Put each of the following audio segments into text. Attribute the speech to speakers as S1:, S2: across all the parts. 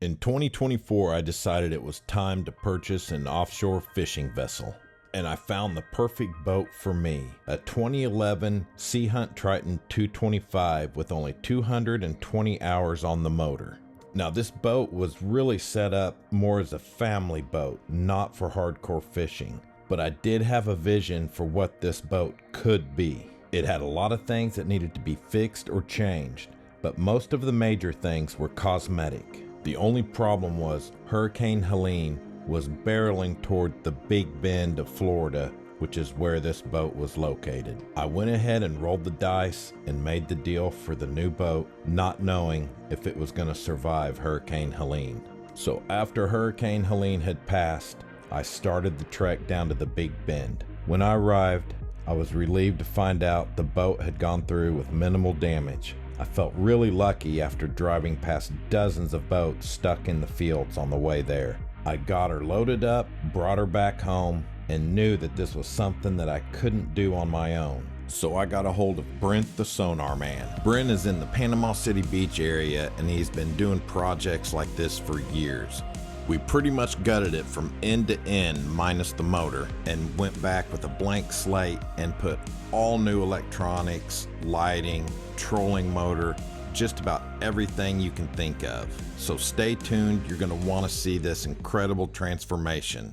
S1: In 2024, I decided it was time to purchase an offshore fishing vessel, and I found the perfect boat for me, a 2011 Sea Hunt Triton 225 with only 220 hours on the motor. Now, this boat was really set up more as a family boat, not for hardcore fishing, but I did have a vision for what this boat could be. It had a lot of things that needed to be fixed or changed, but most of the major things were cosmetic. The only problem was Hurricane Helene was barreling toward the Big Bend of Florida, which is where this boat was located. I went ahead and rolled the dice and made the deal for the new boat, not knowing if it was going to survive Hurricane Helene. So after Hurricane Helene had passed, I started the trek down to the Big Bend. When I arrived, I was relieved to find out the boat had gone through with minimal damage. I felt really lucky after driving past dozens of boats stuck in the fields on the way there. I got her loaded up, brought her back home, and knew that this was something that I couldn't do on my own. So I got a hold of Brent the Sonar Man. Brent is in the Panama City Beach area, and he's been doing projects like this for years. We pretty much gutted it from end to end minus the motor and went back with a blank slate and put all new electronics, lighting, trolling motor, just about everything you can think of. So stay tuned, you're going to want to see this incredible transformation.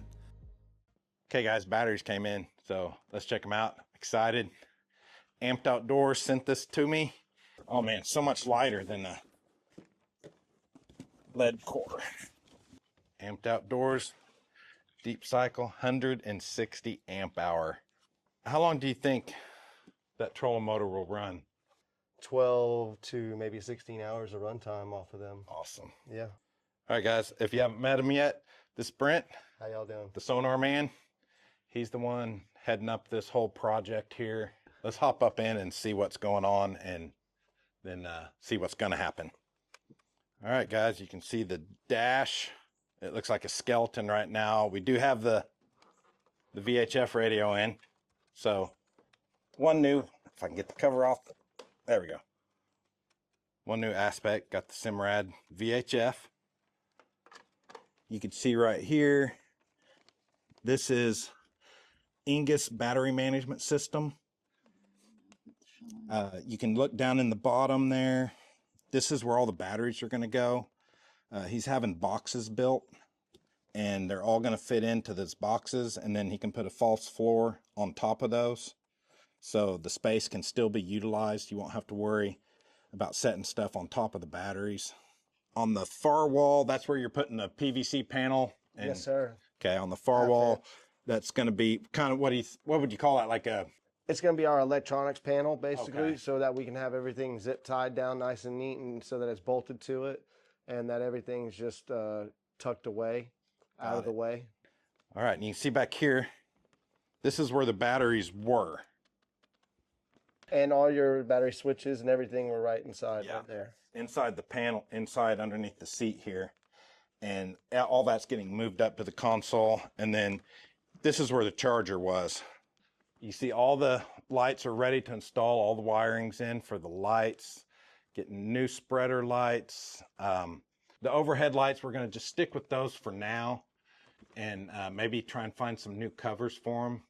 S2: Okay guys, batteries came in, so let's check them out. Excited. Amped Outdoors sent this to me. Oh man, so much lighter than the lead core. Amped Outdoors, deep cycle, 160 amp hour. How long do you think that trolling motor will run?
S3: 12 to maybe 16 hours of runtime off of them.
S2: Awesome.
S3: Yeah.
S2: All right guys, if you haven't met him yet, this is Brent.
S3: How y'all doing?
S2: The Sonar Man. He's the one heading up this whole project here. Let's hop up in and see what's going on and then see what's going to happen. All right guys, you can see the dash. It looks like a skeleton right now. We do have the VHF radio in. So one new, if I can get the cover off, there we go. One new aspect, got the Simrad VHF. You can see right here, this is Ingus battery management system. You can look down in the bottom there. This is where all the batteries are going to go. He's having boxes built, and they're all going to fit into those boxes, and then he can put a false floor on top of those. So the space can still be utilized. You won't have to worry about setting stuff on top of the batteries. On the far wall, that's where you're putting a PVC panel. And,
S3: yes, sir.
S2: Okay, on the far wall, that's going to be kind of what would you call that? Like a...
S3: It's going to be our electronics panel, basically,
S2: Okay.
S3: so that we can have everything zip tied down nice and neat, and so that it's bolted to it, and that everything's just tucked away, out of the way.
S2: All right, and you can see back here, this is where the batteries were.
S3: And all your battery switches and everything were right inside right there.
S2: Inside the panel, inside underneath the seat here. And all that's getting moved up to the console. And then this is where the charger was. You see all the lights are ready to install, all the wiring's in for the lights, getting new spreader lights. The overhead lights, we're going to just stick with those for now and maybe try and find some new covers for them.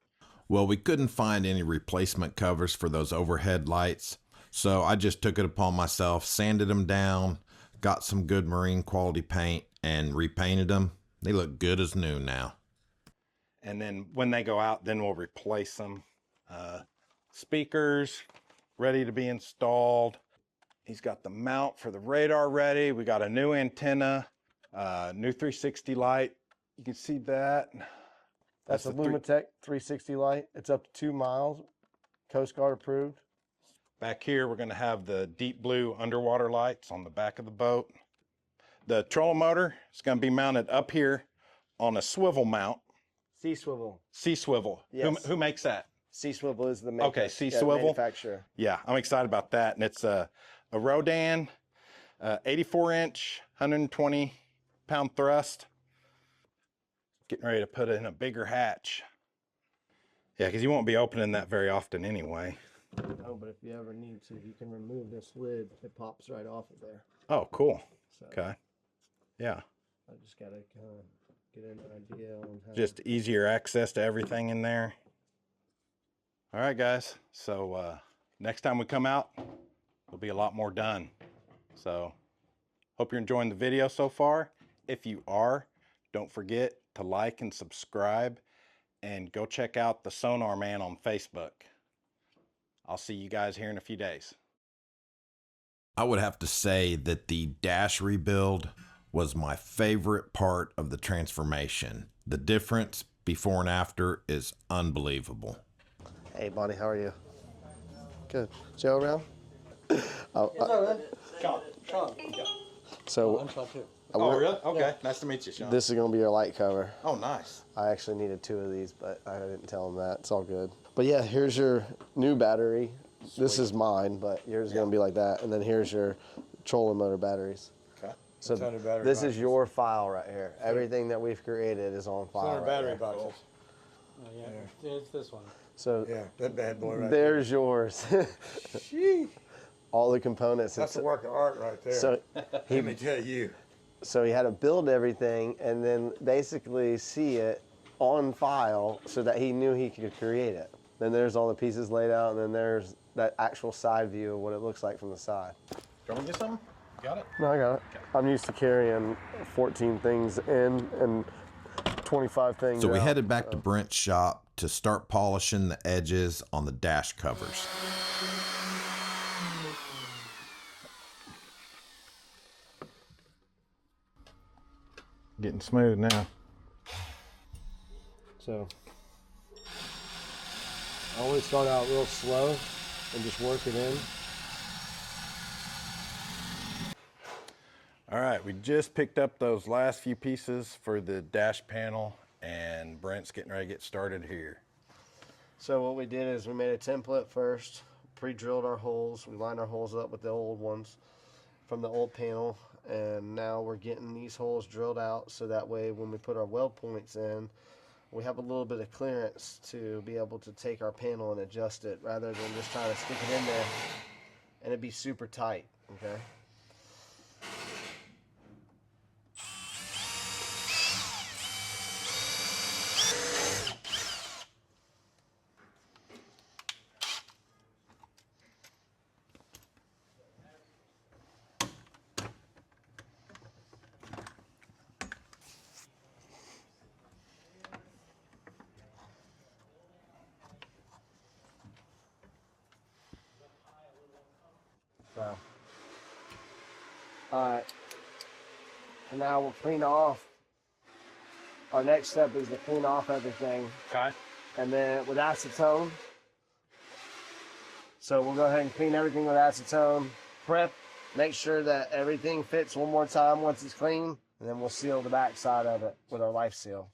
S1: Well, we couldn't find any replacement covers for those overhead lights, so I just took it upon myself, sanded them down, got some good marine quality paint, and repainted them. They look good as new now.
S2: And then when they go out, then we'll replace them. Speakers ready to be installed. He's got the mount for the radar ready. We got a new antenna, new 360 light. You can see that.
S3: That's a Lumitech 360 light. It's up to 2 miles, Coast Guard approved.
S2: Back here, we're going to have the deep blue underwater lights on the back of the boat. The trolling motor is going to be mounted up here on a swivel mount.
S3: Sea Swivel.
S2: Sea Swivel.
S3: Yes.
S2: Who makes that?
S3: Sea Swivel is the maker.
S2: Okay, Sea Swivel.
S3: Manufacturer.
S2: Yeah, I'm excited about that. And it's a Rodan, 84-inch, 120-pound thrust. Getting ready to put in a bigger hatch. Yeah, because you won't be opening that very often anyway.
S3: No, but if you ever need to, you can remove this lid. It pops right off of there.
S2: Oh, cool.
S3: So.
S2: Okay. Yeah.
S3: I just gotta get an idea on how.
S2: Just easier access to everything in there. All right, guys. So next time we come out, there'll be a lot more done. So hope you're enjoying the video so far. If you are, don't forget to like and subscribe, and go check out the Sonar Man on Facebook. I'll see you guys here in a few days.
S1: I would have to say that the dash rebuild was my favorite part of the transformation. The difference before and after is unbelievable.
S3: Hey, Bonnie, how are you? Good. Joe around?
S2: Sean.
S3: So,
S2: I'm Sean too. Oh, really? Okay. Yeah. Nice to meet you, Sean.
S3: This is going to be your light cover.
S2: Oh, nice.
S3: I actually needed 2 of these, but I didn't tell them that. It's all good. But yeah, here's your new battery. Sweet. This is mine, but yours is going to be like that. And then here's your trolling motor batteries.
S2: Okay.
S3: So this is your file right here. Everything that we've created is on file.
S4: It's on battery
S3: right
S4: boxes.
S3: Cool.
S4: Yeah, it's this one.
S3: So
S4: yeah, that bad boy right
S3: there's yours.
S4: Sheesh.
S3: All the components.
S4: That's a work of art right there.
S3: So
S4: let me tell you.
S3: So he had to build everything and then basically see it on file so that he knew he could create it. Then there's all the pieces laid out, and then there's that actual side view of what it looks like from the side.
S2: Do you want me to get something? Got it?
S3: No, I got it. Okay. I'm used to carrying 14 things in and 25 things
S1: So we
S3: out.
S1: headed back to Brent's shop to start polishing the edges on the dash covers.
S2: Getting smooth now.
S3: So I always start out real slow and just work it in.
S2: All right, we just picked up those last few pieces for the dash panel, and Brent's getting ready to get started here.
S3: So what we did is we made a template first, pre-drilled our holes. We lined our holes up with the old ones from the old panel, and now we're getting these holes drilled out so that way when we put our weld points in, we have a little bit of clearance to be able to take our panel and adjust it rather than just trying to stick it in there and it'd be super tight, okay? So, alright, and now we'll clean off. Our next step is to clean off everything.
S2: Okay.
S3: And then with acetone. So we'll go ahead and clean everything with acetone, prep, make sure that everything fits one more time once it's clean, and then we'll seal the back side of it with our life seal.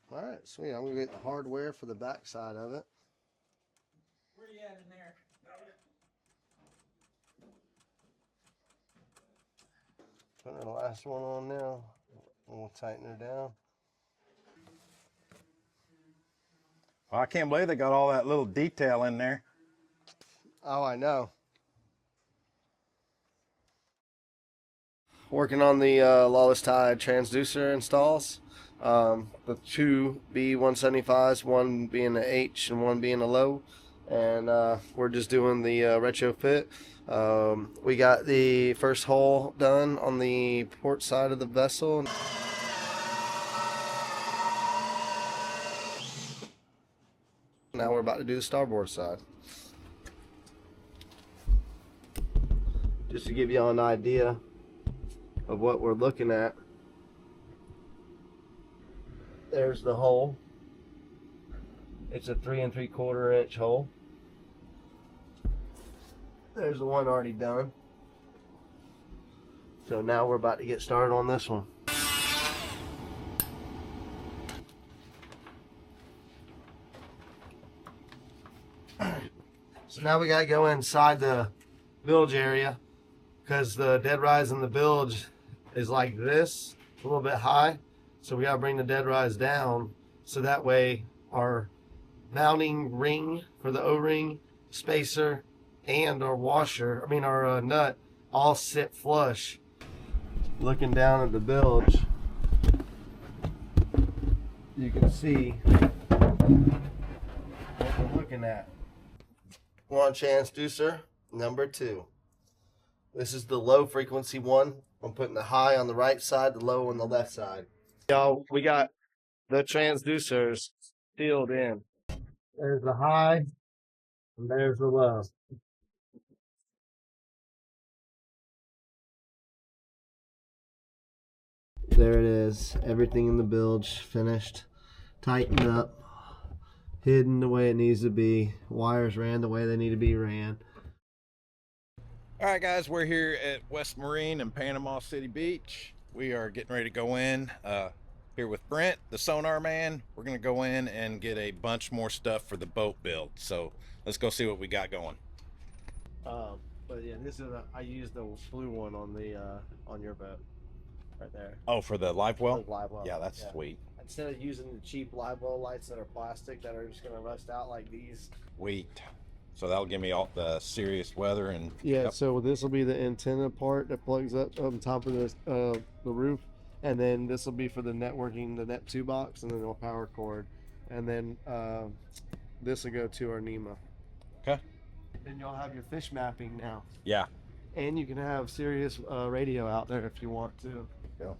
S3: All right, sweet. I'm gonna get the hardware for the back side of it.
S4: Where you at in there?
S3: Putting the last one on now, and we'll tighten her down.
S2: Well, I can't believe they got all that little detail in there.
S3: Oh, I know. Working on the Lawless Tide transducer installs. The 2 B175s, one being the H and one being a low. And we're just doing the retrofit. We got the first hole done on the port side of the vessel. Now we're about to do the starboard side. Just to give y'all an idea of what we're looking at. There's the hole. It's a 3 3/4 inch hole. There's the one already done. So now we're about to get started on this one. So now we gotta go inside the bilge area because the dead rise in the bilge is like this, a little bit high. So we gotta bring the dead rise down so that way our mounting ring for the O-ring, spacer, and our washer, our nut, all sit flush. Looking down at the bilge, you can see what we're looking at. We're on transducer number 2. This is the low frequency one. I'm putting the high on the right side, the low on the left side. Y'all, we got the transducers sealed in. There's the high, and there's the low. There it is. Everything in the bilge finished, tightened up, hidden the way it needs to be. Wires ran the way they need to be ran.
S2: All right, guys, we're here at West Marine in Panama City Beach. We are getting ready to go in here with Brent, the Sonar Man. We're going to go in and get a bunch more stuff for the boat build. So let's go see what we got going.
S3: But yeah, this is I used the blue one on the on your boat, right there.
S2: Oh, for the Livewell?
S3: Livewell.
S2: Yeah, that's sweet.
S3: Instead of using the cheap Livewell lights that are plastic that are just going to rust out like these.
S2: Sweet. So that'll give me all the serious weather and
S3: Yeah. So this will be the antenna part that plugs up on top of the roof, and then this will be for the networking, the Net 2 box, and then the power cord, and then this will go to our NEMA.
S2: Okay.
S3: Then you'll have your fish mapping now.
S2: Yeah.
S3: And you can have Sirius radio out there if you want to.
S2: Yeah.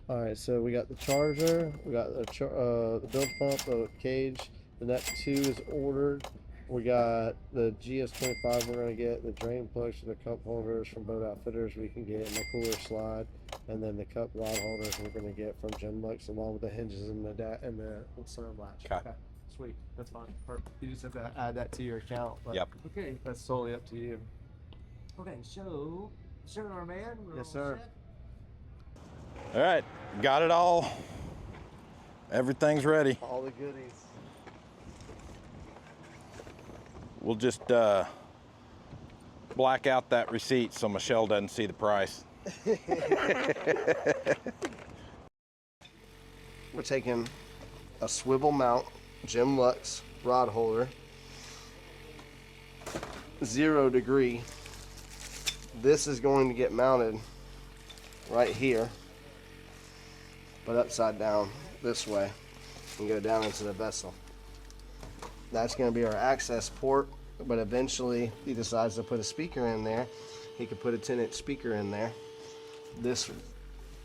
S3: All right, so we got the charger, we got the bilge pump, the cage, the Net 2 is ordered. We got the GS25 we're going to get, the drain plugs for the cup holders from Boat Outfitters we can get, and the cooler slide, and then the cup rod holders we're going to get from GEMLUX along with the hinges and the sun latch.
S2: Okay.
S3: Sweet, that's fine. Perfect. You just have to add that to your account. But
S2: Yep.
S3: Okay. That's totally up to you.
S4: Okay, so Sonar Man. we're
S3: Yes,
S4: all
S3: sir.
S4: set.
S2: All right. Got it all. Everything's ready.
S3: All the goodies.
S2: We'll just black out that receipt so Michelle doesn't see the price.
S3: We're taking a swivel mount GEMLUX rod holder, 0 degree. This is going to get mounted right here, but upside down this way and go down into the vessel. That's going to be our access port, but eventually if he decides to put a speaker in there, he could put a 10-inch speaker in there. This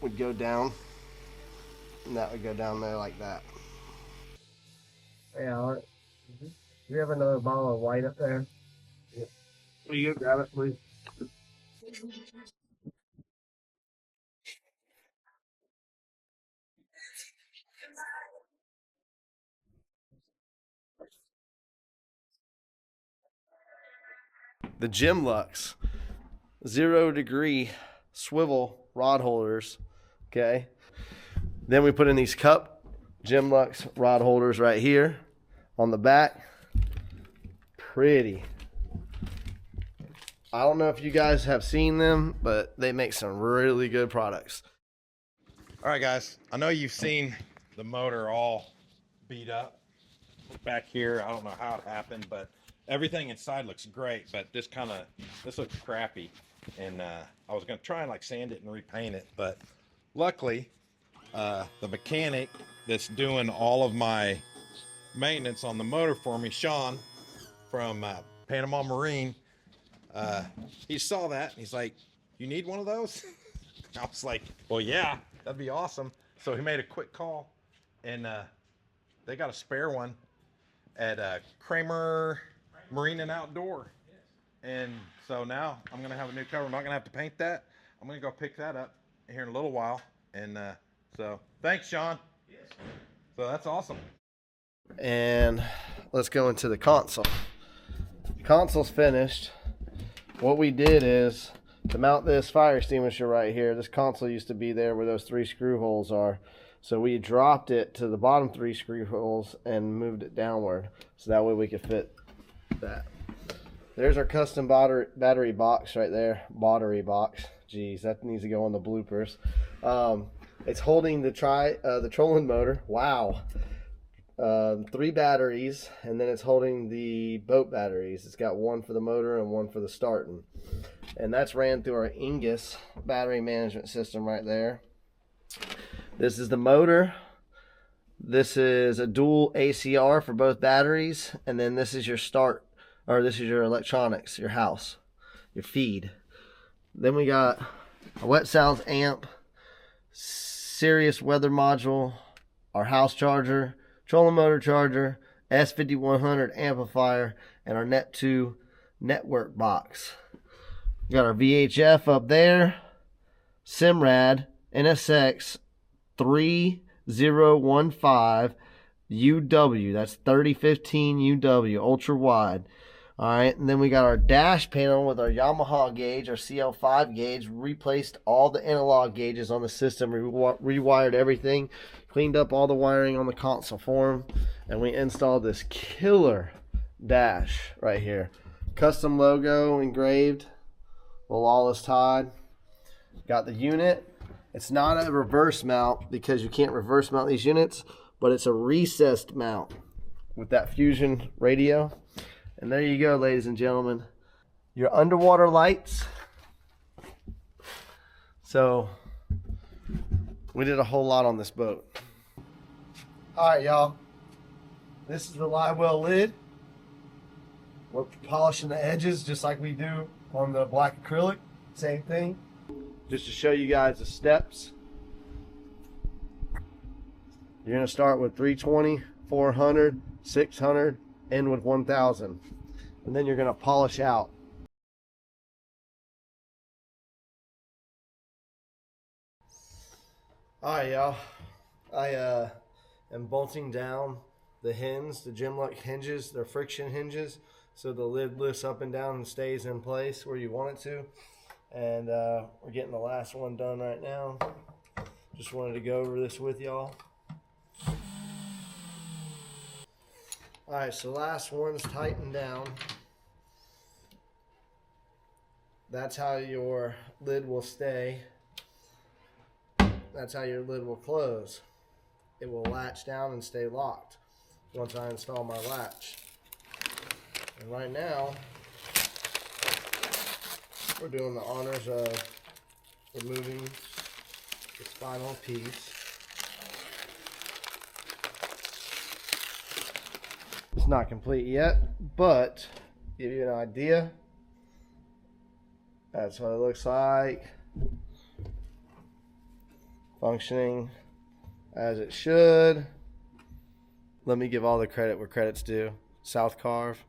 S3: would go down, and that would go down there like that. Hey, Alex, do you have another bottle of white up there? Yeah. Will you go grab it, please? The GEMLUX 0 degree swivel rod holders. Okay. Then we put in these cup GEMLUX rod holders right here on the back. Pretty. I don't know if you guys have seen them, but they make some really good products.
S2: All right, guys. I know you've seen the motor all beat up back here. I don't know how it happened, but everything inside looks great, but this looks crappy. And I was gonna try and like sand it and repaint it, but luckily the mechanic that's doing all of my maintenance on the motor for me, Sean from Panama Marine, he saw that and he's like, "You need one of those?" I was like, "Well, yeah, that'd be awesome." So he made a quick call, and they got a spare one at Kramer Marine and Outdoor. And so now I'm gonna have a new cover. I'm not gonna have to paint that. I'm gonna go pick that up here in a little while. And so thanks, Sean. Yes. So that's awesome.
S3: And let's go into the console. The console's finished. What we did is to mount this fire extinguisher right here. This console used to be there where those 3 screw holes are. So we dropped it to the bottom 3 screw holes and moved it downward. So that way we could fit that. There's our custom battery box right there. Battery box. Jeez, that needs to go on the bloopers. It's holding the trolling motor. Wow. 3 batteries, and then it's holding the boat batteries. It's got one for the motor and one for the starting. And that's ran through our Ingus battery management system right there. This is the motor. This is a dual ACR for both batteries, and then this is your this is your electronics, your house, your feed. Then we got a wet sounds amp, Sirius weather module, our house charger, trolling motor charger, S5100 amplifier, and our Net2 network box. We got our VHF up there, Simrad NSX 3015 UW. That's 3015 UW, ultra wide. All right, and then we got our dash panel with our Yamaha gauge, our CL5 gauge. Replaced all the analog gauges on the system, rewired everything, cleaned up all the wiring on the console form, and we installed this killer dash right here. Custom logo engraved, the Lawless Tide. Got the unit. It's not a reverse mount because you can't reverse mount these units, but it's a recessed mount with that Fusion radio. And there you go, ladies and gentlemen, your underwater lights. So we did a whole lot on this boat. All right, y'all. This is the Livewell lid. We're polishing the edges just like we do on the black acrylic. Same thing. Just to show you guys the steps. You're going to start with 320, 400, 600, end with 1000. And then you're going to polish out. Alright, y'all. I am bolting down the hinges, the GEMLUX hinges. They're friction hinges, so the lid lifts up and down and stays in place where you want it to. And we're getting the last one done right now. Just wanted to go over this with y'all. Alright, so last one's tightened down. That's how your lid will stay. That's how your lid will close. It will latch down and stay locked once I install my latch. And right now, we're doing the honors of removing this final piece. It's not complete yet, but give you an idea. That's what it looks like. Functioning as it should. Let me give all the credit where credit's due. South Carve,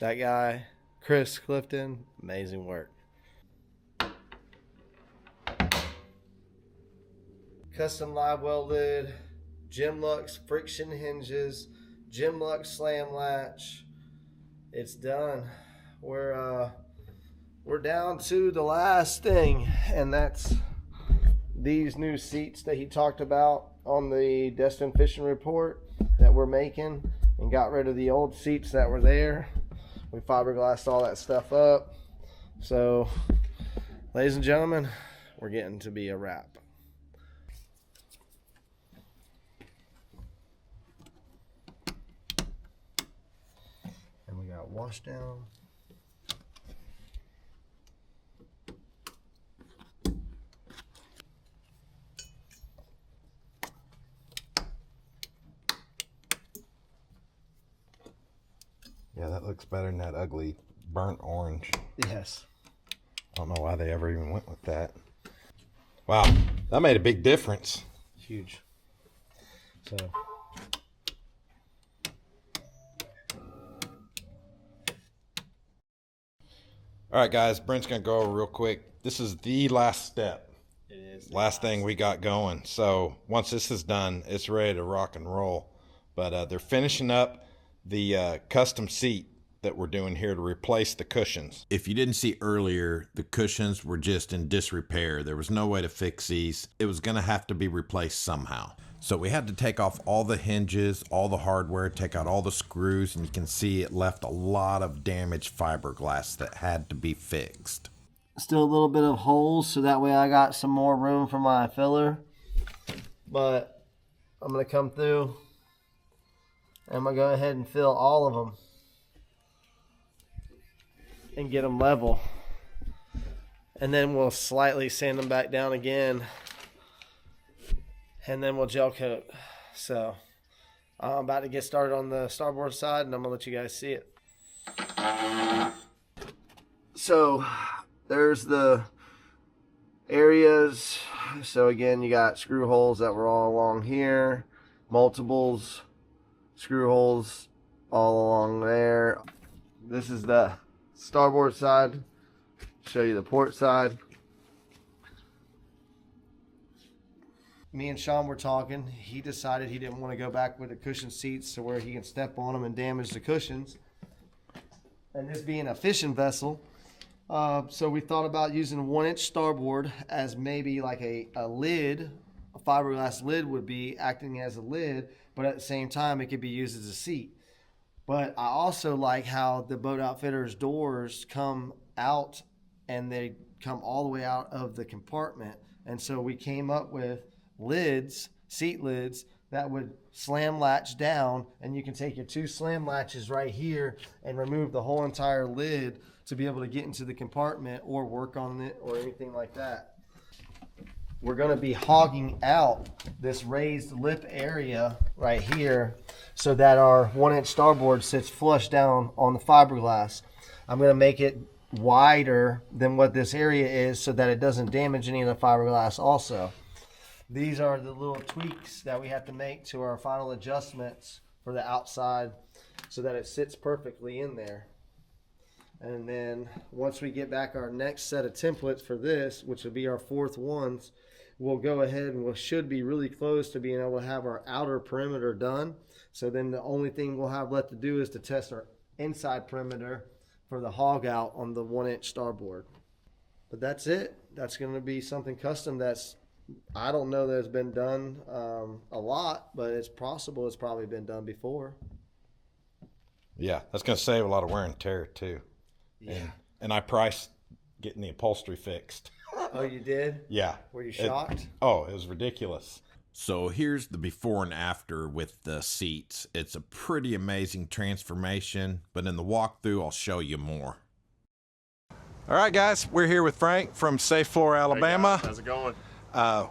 S3: that guy, Chris Clifton, amazing work. Custom Livewell lid, GEMLUX friction hinges, GEMLUX slam latch. It's done. We're down to the last thing, and that's these new seats that he talked about on the Destin Fishing Report that we're making, and got rid of the old seats that were there. We fiberglassed all that stuff up. So, ladies and gentlemen, we're getting to be a wrap. And we got wash down.
S2: Yeah, that looks better than that ugly burnt orange.
S3: Yes.
S2: I don't know why they ever even went with that. Wow, that made a big difference.
S3: Huge. So.
S2: All right, guys, Brent's going to go over real quick. This is the last step.
S3: It is.
S2: Last thing we got going. So once this is done, it's ready to rock and roll. But they're finishing up the custom seat that we're doing here to replace the cushions.
S1: If you didn't see earlier, the cushions were just in disrepair. There was no way to fix these. It was going to have to be replaced somehow. So we had to take off all the hinges, all the hardware, take out all the screws, and you can see it left a lot of damaged fiberglass that had to be fixed.
S3: Still a little bit of holes, so that way I got some more room for my filler. But I'm going to come through and I'm going to go ahead and fill all of them and get them level. And then we'll slightly sand them back down again. And then we'll gel coat. So I'm about to get started on the starboard side and I'm gonna let you guys see it. So there's the areas. So again, you got screw holes that were all along here, multiples, screw holes all along there. This is the starboard side. Show you the port side. Me and Sean were talking. He decided he didn't want to go back with the cushion seats to where he can step on them and damage the cushions. And this being a fishing vessel, so we thought about using a 1-inch starboard as maybe like a lid, a fiberglass lid would be acting as a lid, but at the same time it could be used as a seat. But I also like how the Boat Outfitters doors come out and they come all the way out of the compartment. And so we came up with lids, seat lids, that would slam latch down, and you can take your 2 slam latches right here and remove the whole entire lid to be able to get into the compartment or work on it or anything like that. We're going to be hogging out this raised lip area right here so that our 1-inch starboard sits flush down on the fiberglass. I'm going to make it wider than what this area is so that it doesn't damage any of the fiberglass also. These are the little tweaks that we have to make to our final adjustments for the outside so that it sits perfectly in there. And then once we get back our next set of templates for this, which will be our 4th ones, we'll go ahead and we should be really close to being able to have our outer perimeter done. So then the only thing we'll have left to do is to test our inside perimeter for the hog out on the 1-inch starboard. But that's it. That's going to be something custom that's, I don't know that it's been done a lot, but it's possible it's probably been done before.
S2: Yeah, that's going to save a lot of wear and tear too.
S3: Yeah.
S2: And I priced getting the upholstery fixed.
S3: Oh, you did?
S2: Yeah.
S3: Were you shocked?
S2: It was ridiculous.
S1: So here's the before and after with the seats. It's a pretty amazing transformation, but in the walkthrough, I'll show you more.
S2: All right, guys, we're here with Frank from Safe Floor, Alabama.
S5: Hey guys, how's it going?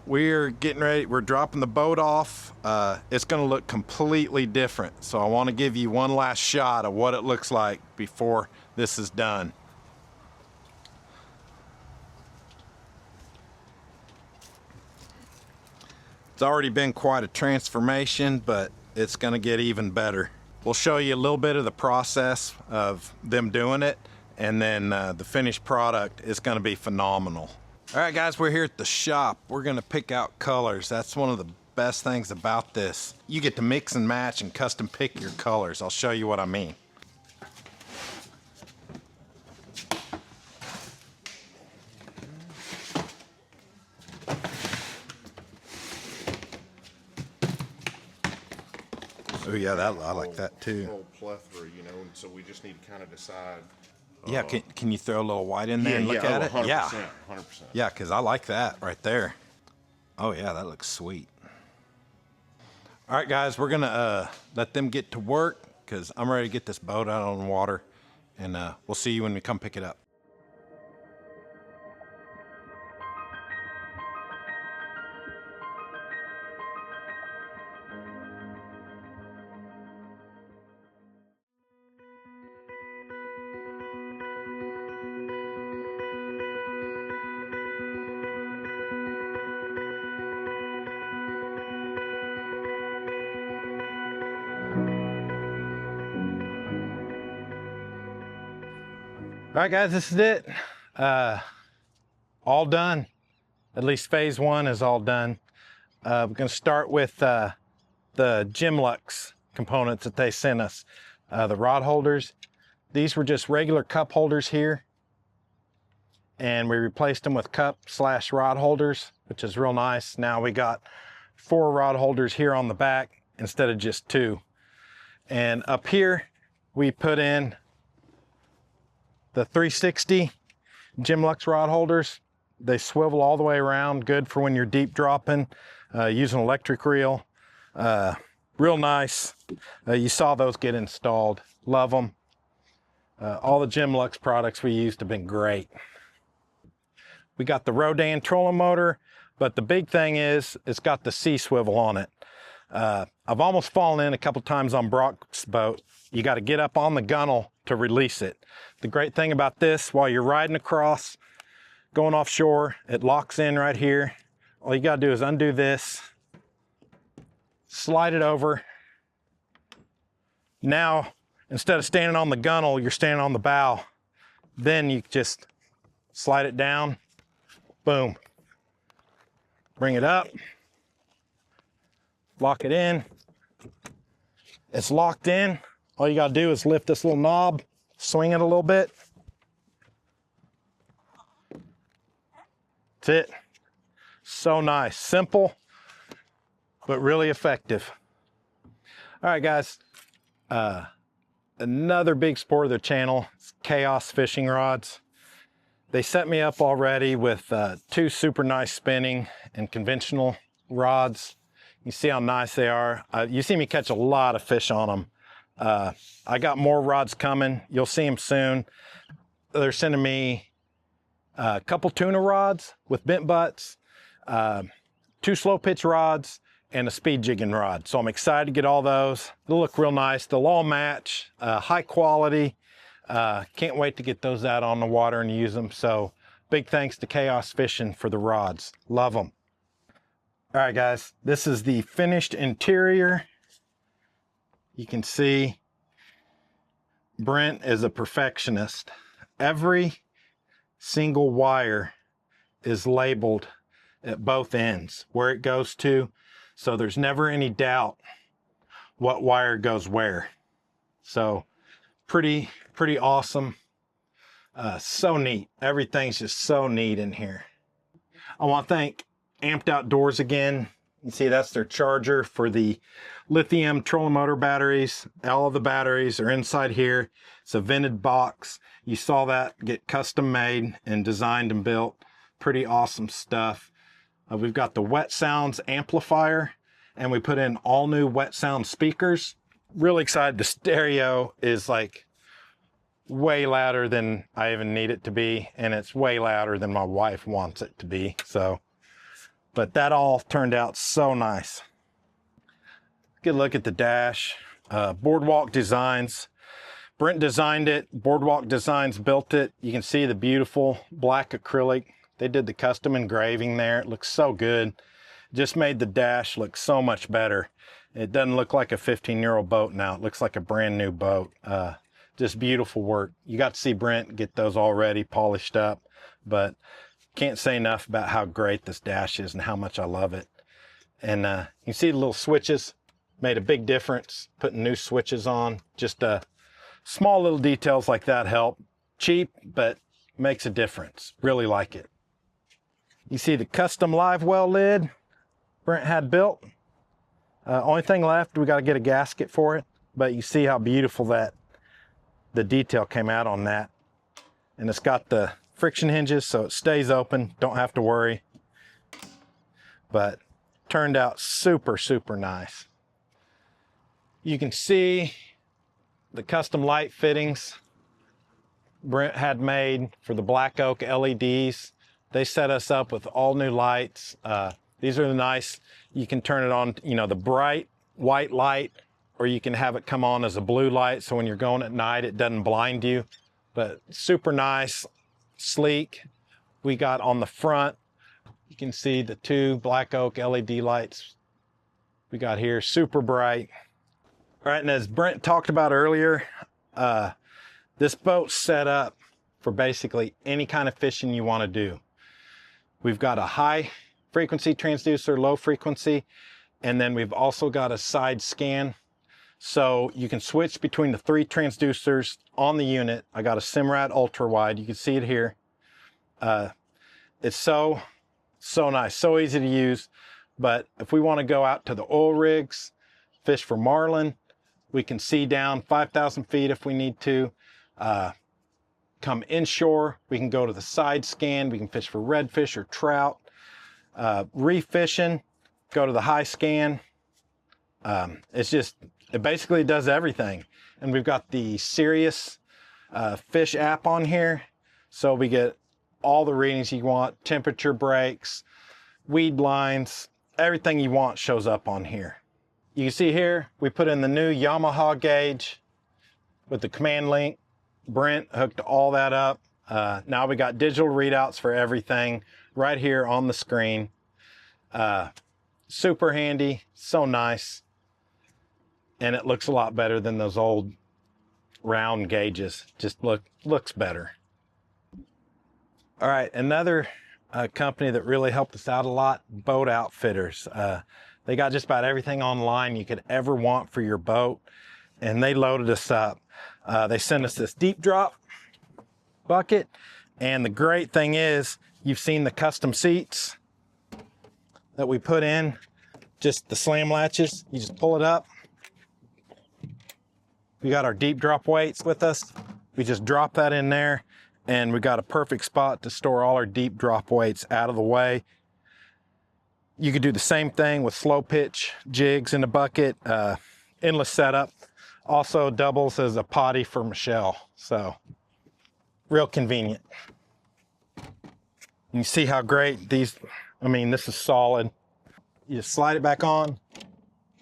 S2: We're getting ready. We're dropping the boat off. It's going to look completely different. So I want to give you one last shot of what it looks like before this is done. It's already been quite a transformation, but it's going to get even better. We'll show you a little bit of the process of them doing it, and then the finished product is going to be phenomenal. All right, guys, we're here at the shop. We're going to pick out colors. That's one of the best things about this. You get to mix and match and custom pick your colors. I'll show you what I mean. Oh yeah, I like that too.
S5: Whole plethora, you know, and so we just need to kind of decide.
S2: Yeah, can you throw a little white in there and look at it?
S5: 100%,
S2: Yeah,
S5: 100%.
S2: yeah, because I like that right there. Oh yeah, that looks sweet. All right, guys, we're gonna let them get to work because I'm ready to get this boat out on the water, and we'll see you when we come pick it up. All right, guys, this is it. All done. At least phase 1 is all done. We're gonna start with the GEMLUX components that they sent us. The rod holders. These were just regular cup holders here, and we replaced them with cup/rod holders, which is real nice. Now we got 4 rod holders here on the back instead of just 2. And up here, we put in the 360 GEMLUX rod holders. They swivel all the way around, good for when you're deep dropping, using electric reel. Real nice. You saw those get installed. Love them. All the GEMLUX products we used have been great. We got the Rodan trolling motor, but the big thing is it's got the C-swivel on it. I've almost fallen in a couple times on Brock's boat. You got to get up on the gunnel to release it. The great thing about this, while you're riding across, going offshore, it locks in right here. All you got to do is undo this, slide it over. Now, instead of standing on the gunnel, you're standing on the bow. Then you just slide it down, boom. Bring it up, lock it in. It's locked in. All you gotta do is lift this little knob, swing it a little bit. That's it. So nice, simple, but really effective. All right, guys. Another big support of the channel is Chaos fishing rods. They set me up already with 2 super nice spinning and conventional rods. You see how nice they are. You see me catch a lot of fish on them. I got more rods coming. You'll see them soon. They're sending me a couple tuna rods with bent butts, 2 slow pitch rods, and a speed jigging rod. So I'm excited to get all those. They'll look real nice. They'll all match, high quality. Can't wait to get those out on the water and use them. So big thanks to Chaos Fishing for the rods. Love them. All right, guys, this is the finished interior. You can see Brent is a perfectionist. Every single wire is labeled at both ends where it goes to. So there's never any doubt what wire goes where. So pretty awesome. So neat. Everything's just so neat in here. I want to thank Amped Outdoors again. You see that's their charger for the lithium trolling motor batteries. All of the batteries are inside here. It's a vented box. You saw that get custom made and designed and built. Pretty awesome stuff. We've got the Wet Sounds amplifier, and we put in all new Wet Sound speakers. Really excited. The stereo is like way louder than I even need it to be, and it's way louder than my wife wants it to be. So, but that all turned out so nice. Good look at the dash. Boardwalk Designs. Brent designed it. Boardwalk Designs built it. You can see the beautiful black acrylic. They did the custom engraving there. It looks so good. Just made the dash look so much better. It doesn't look like a 15-year-old boat now. It looks like a brand new boat. Just beautiful work. You got to see Brent get those already polished up, but can't say enough about how great this dash is and how much I love it. And you see the little switches made a big difference. Putting new switches on, just small little details like that help. Cheap, but makes a difference. Really like it. You see the custom Livewell lid Brent had built. Only thing left, we got to get a gasket for it, but you see how beautiful that the detail came out on that. And it's got the friction hinges so it stays open, don't have to worry. But turned out super nice. You can see the custom light fittings Brent had made for the black oak LEDs. They set us up with all new lights. These are nice. You can turn it on, you know, the bright white light, or you can have it come on as a blue light, so when you're going at night, it doesn't blind you. But super nice, sleek. We got on the front, you can see the 2 black oak LED lights we got here, super bright. All right, and as Brent talked about earlier, this boat's set up for basically any kind of fishing you want to do. We've got a high frequency transducer, low frequency, and then we've also got a side scan. So you can switch between the 3 transducers on the unit. I got a Simrad ultra wide. You can see it here. It's so nice, so easy to use. But if we want to go out to the oil rigs, fish for marlin, we can see down 5,000 feet if we need to. Come inshore, we can go to the side scan, we can fish for redfish or trout. Reef fishing, go to the high scan. It basically does everything. And we've got the Sirius fish app on here, so we get all the readings you want, temperature breaks, weed lines, everything you want shows up on here. You can see here, we put in the new Yamaha gauge with the command link. Brent hooked all that up. Now we got digital readouts for everything right here on the screen. Super handy, so nice. And it looks a lot better than those old round gauges. Just looks better. All right, another company that really helped us out a lot, Boat Outfitters. They got just about everything online you could ever want for your boat, and they loaded us up. They sent us this deep drop bucket, and the great thing is, you've seen the custom seats that we put in, just the slam latches. You just pull it up. We got our deep drop weights with us. We just drop that in there, and we got a perfect spot to store all our deep drop weights out of the way. You could do the same thing with slow pitch jigs in the bucket, endless setup. Also doubles as a potty for Michelle, so real convenient. You see how great these, this is solid. You just slide it back on,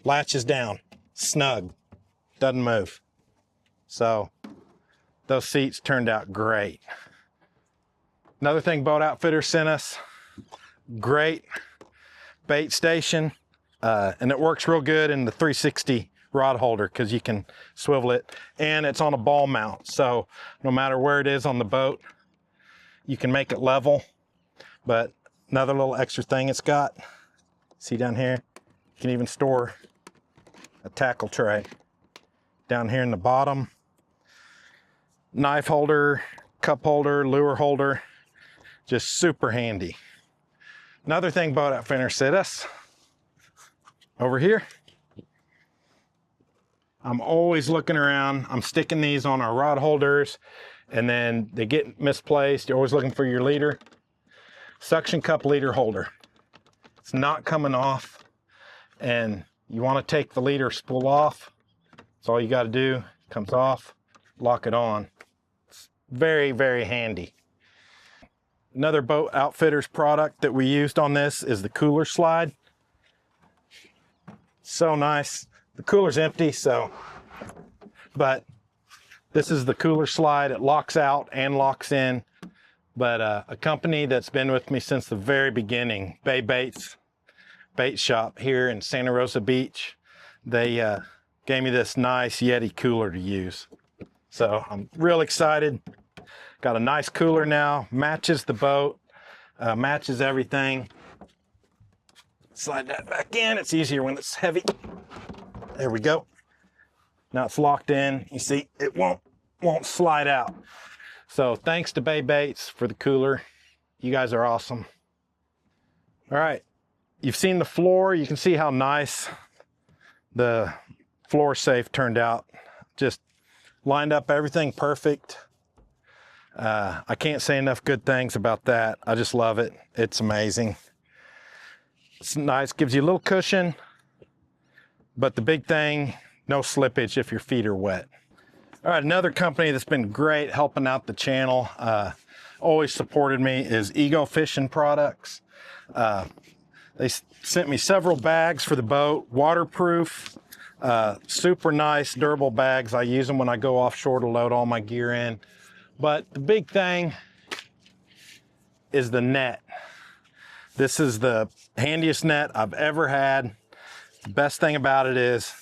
S2: latches down, snug, doesn't move. So those seats turned out great. Another thing Boat Outfitters sent us, great bait station, and it works real good in the 360 rod holder because you can swivel it, and it's on a ball mount, so no matter where it is on the boat, you can make it level. But another little extra thing it's got, see down here, you can even store a tackle tray down here in the bottom. Knife holder, cup holder, lure holder, just super handy. Another thing Boat Outfitters sent us over here, I'm always looking around. I'm sticking these on our rod holders, and then they get misplaced. You're always looking for your leader. Suction cup leader holder. It's not coming off, and you want to take the leader spool off. That's all you got to do. It comes off, lock it on. It's very, very handy. Another Boat Outfitters product that we used on this is the cooler slide. So nice. The cooler's empty, but this is the cooler slide. It locks out and locks in. But a company that's been with me since the very beginning, Bay Baits Bait Shop here in Santa Rosa Beach, they gave me this nice Yeti cooler to use. So I'm real excited. Got a nice cooler now, matches the boat, matches everything. Slide that back in. It's easier when it's heavy. There we go. Now it's locked in. You see, it won't slide out. So thanks to Bay Baits for the cooler. You guys are awesome. All right, you've seen the floor. You can see how nice the floor safe turned out. Just lined up everything perfect. I can't say enough good things about that. I just love it. It's amazing. It's nice, gives you a little cushion, but the big thing, no slippage if your feet are wet. All right, another company that's been great helping out the channel, always supported me, is Ego Fishing Products. They sent me several bags for the boat, waterproof, super nice, durable bags. I use them when I go offshore to load all my gear in. But the big thing is the net. This is the handiest net I've ever had. The best thing about it is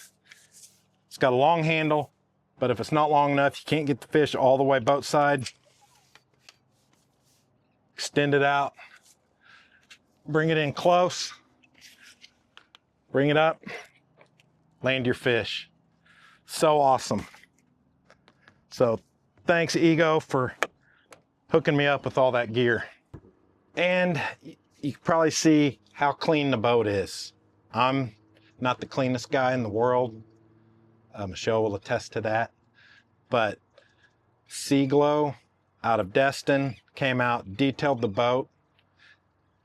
S2: it's got a long handle, but if it's not long enough, you can't get the fish all the way boat side. Extend it out, bring it in close, bring it up, land your fish. So awesome. So thanks Ego for hooking me up with all that gear. And you can probably see how clean the boat is. I'm not the cleanest guy in the world. Michelle will attest to that. But Sea Glow out of Destin came out, detailed the boat.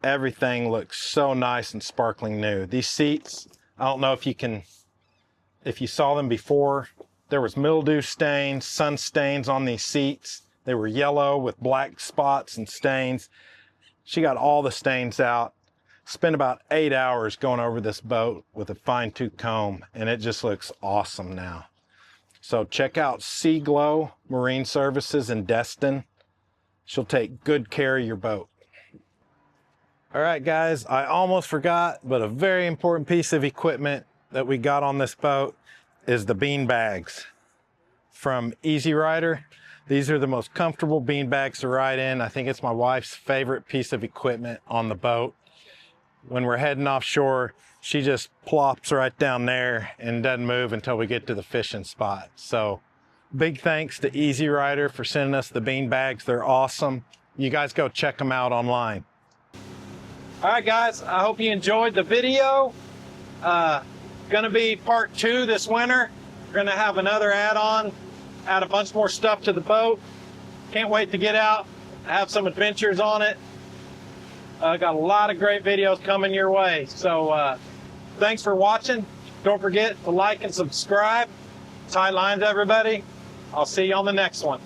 S2: Everything looks so nice and sparkling new. These seats, I don't know if you saw them before. There was mildew stains, sun stains on these seats. They were yellow with black spots and stains. She got all the stains out. Spent about 8 hours going over this boat with a fine-tooth comb, and it just looks awesome now. So check out Sea Glow Marine Services in Destin. She'll take good care of your boat. All right, guys, I almost forgot, but a very important piece of equipment that we got on this boat is the bean bags from E-Searider. These are the most comfortable bean bags to ride in. I think it's my wife's favorite piece of equipment on the boat. When we're heading offshore, she just plops right down there and doesn't move until we get to the fishing spot. So big thanks to E-Searider for sending us the bean bags. They're awesome. You guys go check them out online. All right, guys, I hope you enjoyed the video. Gonna be part 2 this winter. We're gonna have another add-on, add a bunch more stuff to the boat. Can't wait to get out, have some adventures on it. Got a lot of great videos coming your way. So thanks for watching. Don't forget to like and subscribe. Tight lines, everybody. I'll see you on the next one.